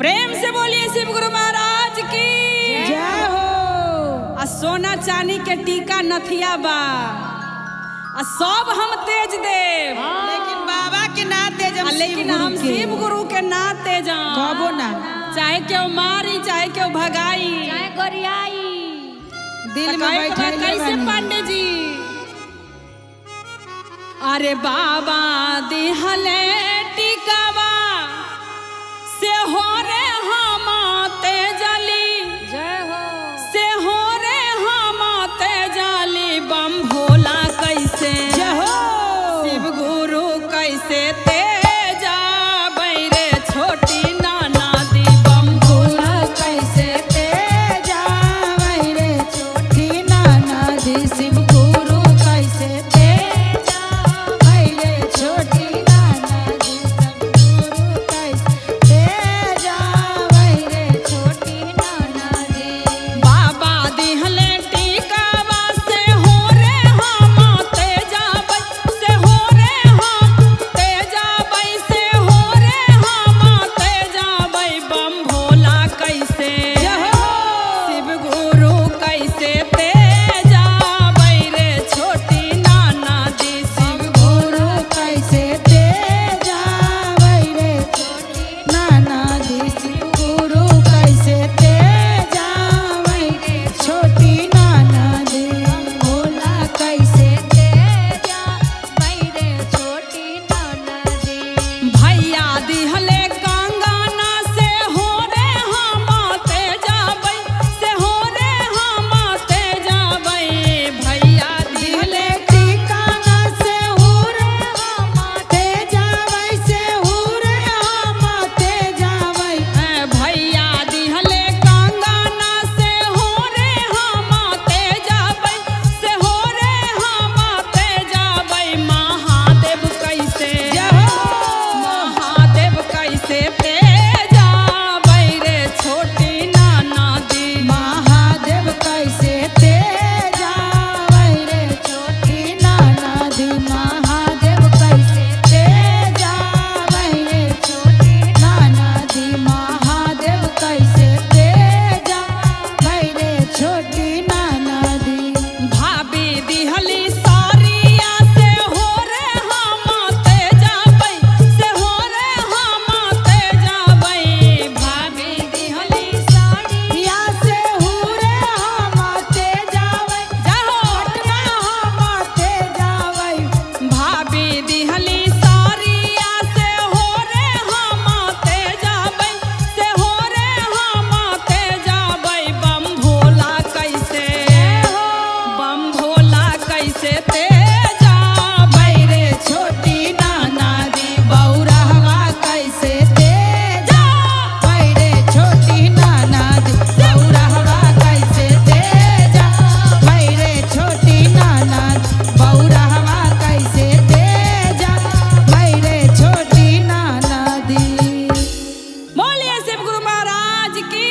प्रेम से बोलिए शिव गुरु महाराज की जय हो। आ सोना चांदी के टीका नथिया बा आ सब हम तेज देव, लेकिन बाबा के ना तेज लेकिन हम शिव गुरु के ना तेज कबो ना। चाहे क्यों मारी चाहे क्यों भगाई चाहे गोरियाई दिल में बैठे कैसे पांडे जी। अरे बाबा दिहले टिकावा से हो रे हम तेजली, जय हो से हो रे हम तेजली बम भोला कैसे जय हो। शिव गुरु कैसे तेजा बैरे छोटी नाना दी बम भोला कैसे तेजा वैरे छोटी नाना दी शिव गुरु कैसे तेजा वैरे छोटी नाना दी शिव गुरु कैसे तेजा वैरे छोटी नाना दी। बाबा दिहले टीकावा से हो रे हम तेजा बै, से हो रे हम तेजा बै, से हो रे हम तेजा बै बम भोला कैसे जय हो। शिव गुरु कैसे तेजा बै रे छोटी नाना दी शिव गुरु कैसे तेजा वैरे छोटी नाना दी शिव गुरु कैसे तेजा वैरे छोटी नाना दी भोला कैसे तेजा बैरे छोटी नाना दी। भैया दिहले कंगना से हो रे हम तेजा बै, से हो रे हम तेजा बै भैया दिहले ठिकाना से हुरे हम तेजा वैसे हुरे हम तेजा वै भैया दिहले कंगना से हो रे हम तेजा बै, से हो रे हम तेजा बै महादेव कैसे जय हो। महादेव कैसे तेजा बै रे छोटी नाना दी महादेव कैसे तेजा वैरे छोटी नाना दी महादेव कैसे तेजा वैरे छोटी नाना दी महादेव कैसे तेजा वैरे छोटी नाना दी। भाभी दिहली सारिया से हो रे हम तेजा बै, से हो रे हम तेजा बै भाभी दिहली साड़ी या से हुरे हम तेजा वै जाहो पटना हम तेजा वै भाभी दिहली सारिया से हो रे हम तेजा बै, से हो रे हम तेजा बै बम भोला कैसे बम भोला कैसे तेजा बै रे छोटी नाना दी बौरहवा कैसे तेजा वैरे छोटी नाना दी बौरहवा कैसे तेजा वैरे छोटी नाना दी बौरहवा कैसे तेजा वैरे छोटी नाना दी। बोलिए शिव गुरु महाराज की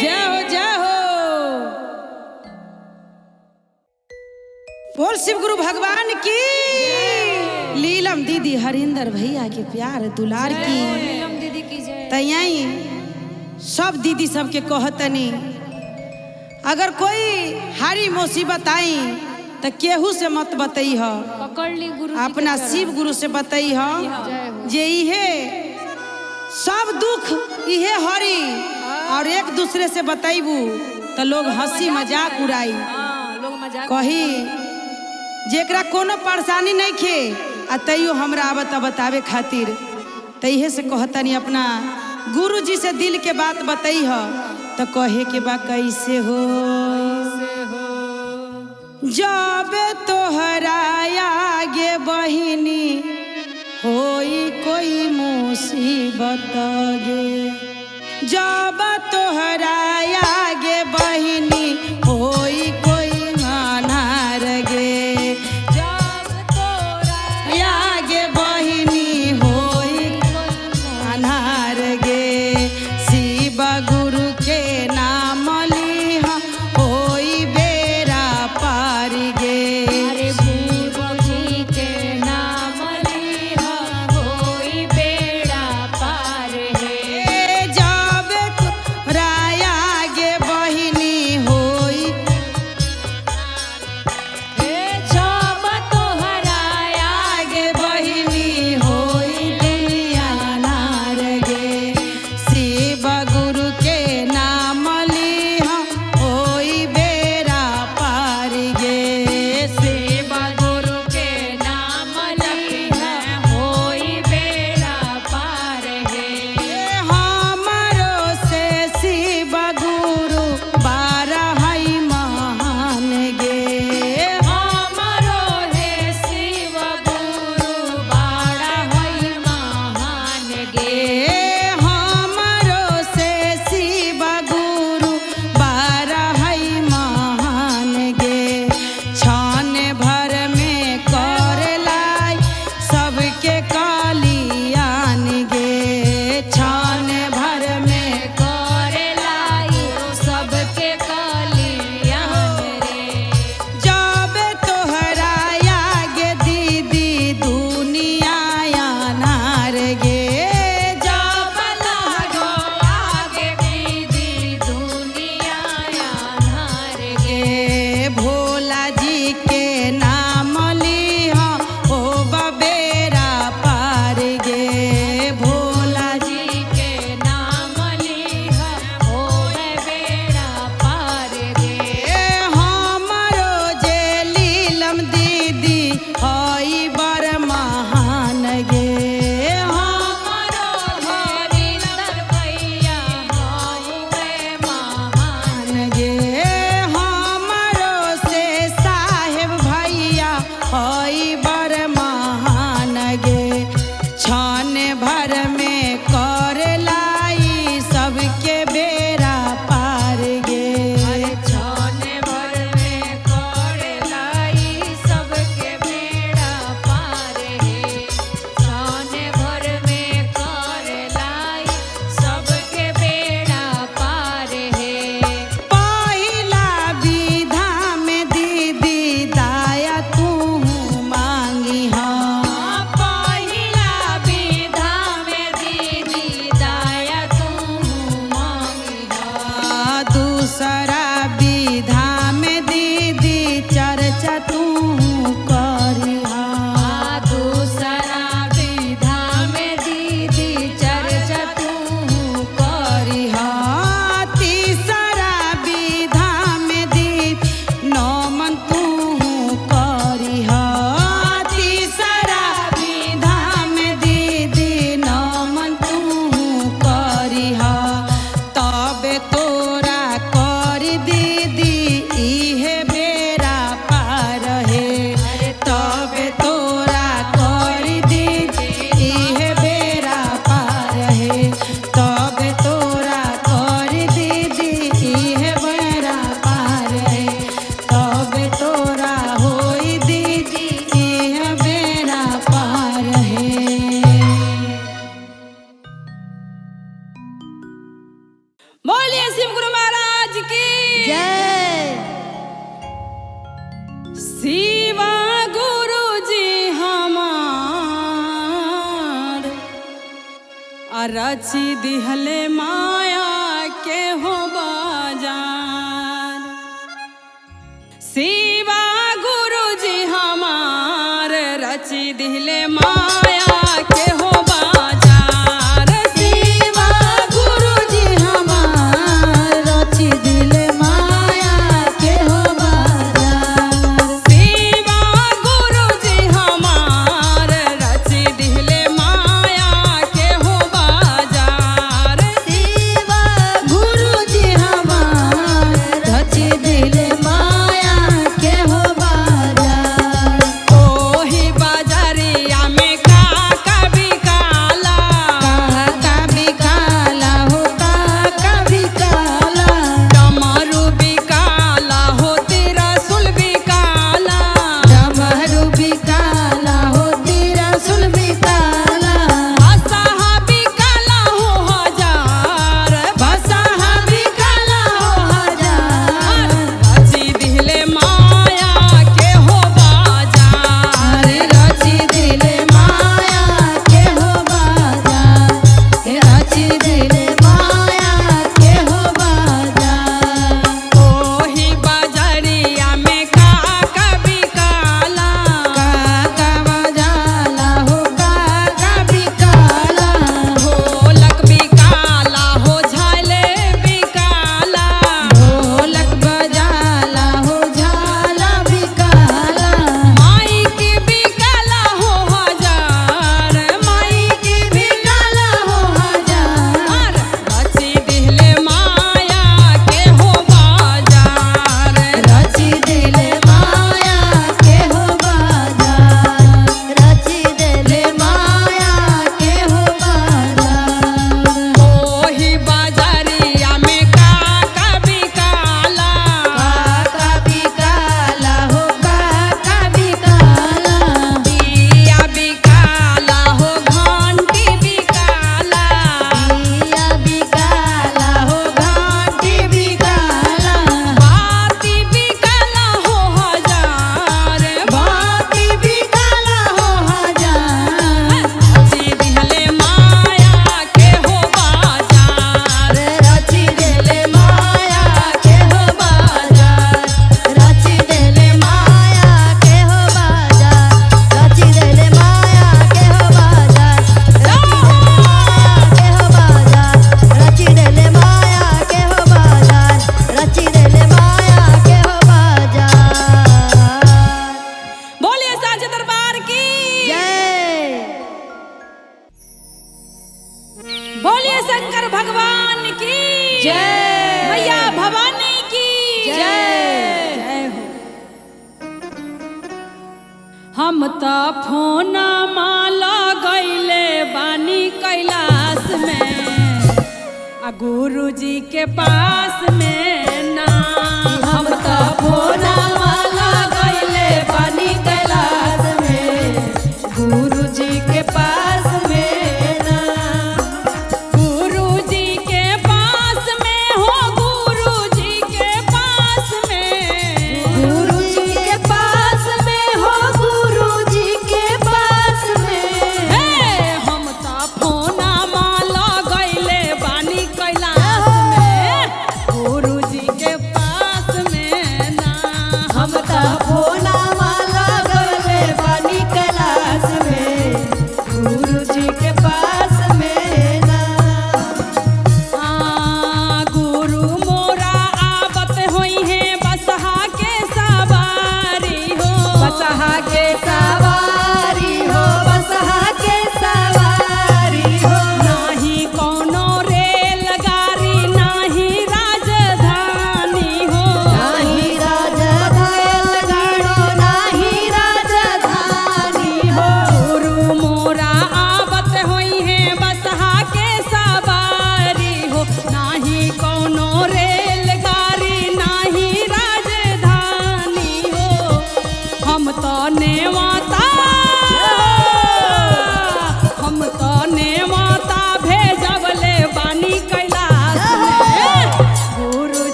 जय हो जय हो। बोल शिव गुरु भगवान की। लीलम दीदी हरिंदर भैया के प्यार दुलार की नीलम दीदी की जय। तैयाई सब दीदी सबके कहतनी अगर कोई हारी मुसीबत आई तो केहू से मत बतई ह, पकड़ ली गुरु जी अपना के शिव गुरु से बतई ह जय हो। जे इहे सब दुख इहे हरी और एक दूसरे से बतैबू तो लोग हंसी मजाक उड़ाई हाँ लोग मजाक कही जेकरा कोनो परेशानी नहीं खे आ तैयो हमरा आवत बतावे खातिर तैहे से कहतनी अपना गुरु जी से दिल के बात बतई ह तो कहे के बा कैसे हो। जब तोहरा आगे बहिनी होई कोई मुसीबत गे, जब तोहरा आगे बहिनी होई कोई अनार गे, जब तोरा आगे बहिनी होई अनार गे, शिव गुरु के नाम लिहा होई बेरा पार गे। अरे गुरु जी के नाम लिहा होई बेड़ा पार है। जब बोलिए शिव गुरु महाराज की जय। शिव गुरु जी हमार रची दिहले माया के हो बाजार। शिव गुरु जी हमार रची दिहले माया के हो बाजार। शिव गुरु जी हमार रची दिले माया के हो बाजार। शिव गुरु जी हमार रची दिहले माया के हो बाजार। शिव गुरु जी हमार रची दिले माया के हो बाजार। ओही बाजारिया में का कभी काला का बिकाला हो का बिकाला। डमरू बिकाला हो तिरसुल बिकाला। डमरू बिकाला हो तिरसुल बिकाला। बसहा बिकाला हो हजार। बसहा बिकाला हो हजार। रची दिहले माया के हो बाजार। रची दिले माया के हो बाजार। रची दिले माया के हो बाजार। ओही बाजारिया में का कभी काला का बजाला हो का बिकाला। ढोलक बिकाला हो झाले बिकाला। ढोलक बजाला हो झाला बिकाला। माइक बिकाला हो हजार। माइक बिकाला हो हजार। रची दिहले माया के हो बाजार। रची दिले माया के हो बाजार। रची दिले माया के हो बाजार। ओही बाजारिया में का कभी काला का बिकाला हो का बिकाला। दिया बिकाला हो घंटी बिकाला। दिया बिकाला हो घाटी बिकाला। बाती बिकाला हो हजार। बाती बिकाला हो हजार। रची दिहले माया के हो बाजार। रची दिले माया के हो बाजार। रची दिले माया के हो बाजार। रची दिले माया के हो बाजार। रची दिले माया के हो बाजार। रची दिले माया के हो बाजार। बोलिए साचे दरबार की जय। बोलिए शंकर भगवान की जय। मैया भवानी की जय हो। हम त फोना माला गईले बानी कैलाश में आ गुरु जी के पास में ना। हम त फोना माला गईले बानी कैलाश में गुरु जी के पास में ना। गुरु जी के पास में हो। गुरु जी के पास में गुरु जी के पास में हो। गुरु जी के पास में हे हम त फोना माला गईले बानी कैलाश में गुरु जी के पास में ना।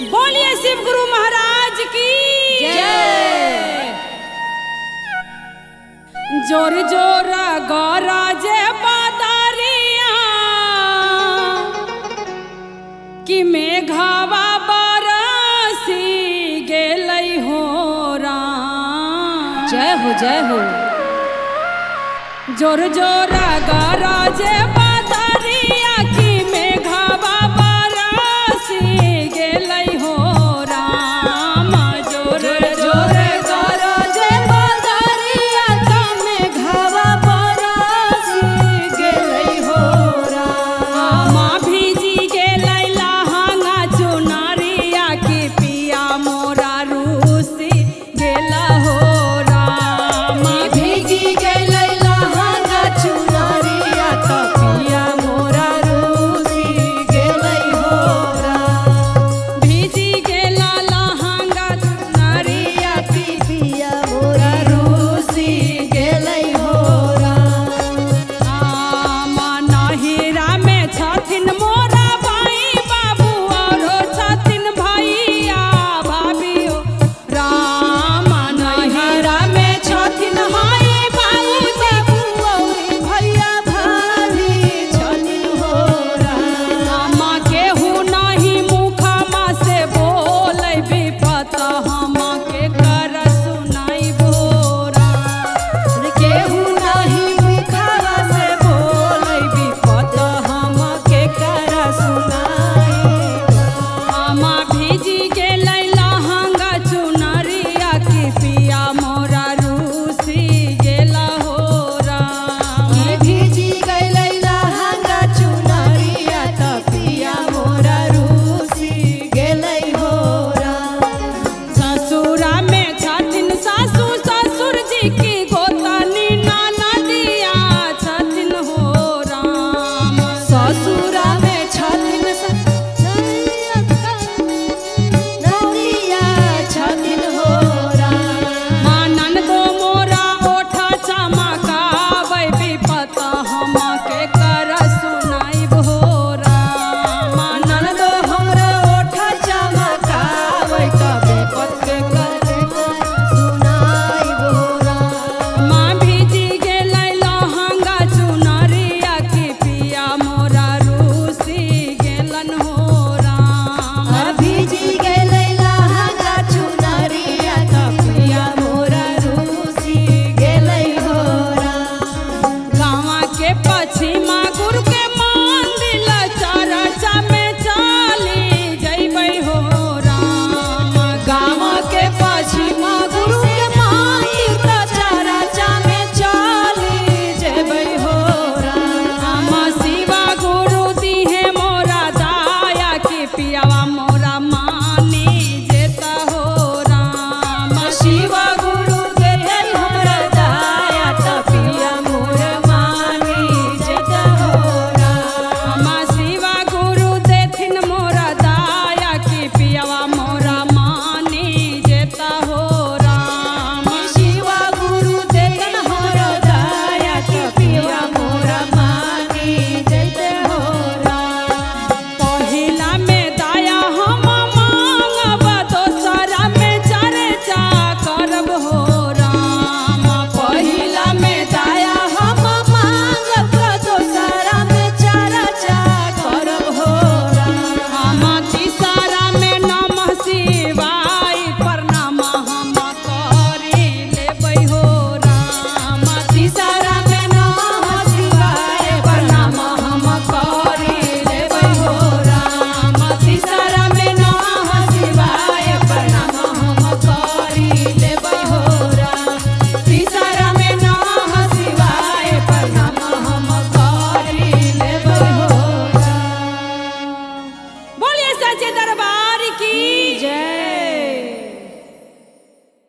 बोलिए शिव गुरु महाराज की जय। जोर जोर गरजे बादरिया कि मेघवा बरसी गेलै हो राम। जय हो जय हो। जोर जोर गरजे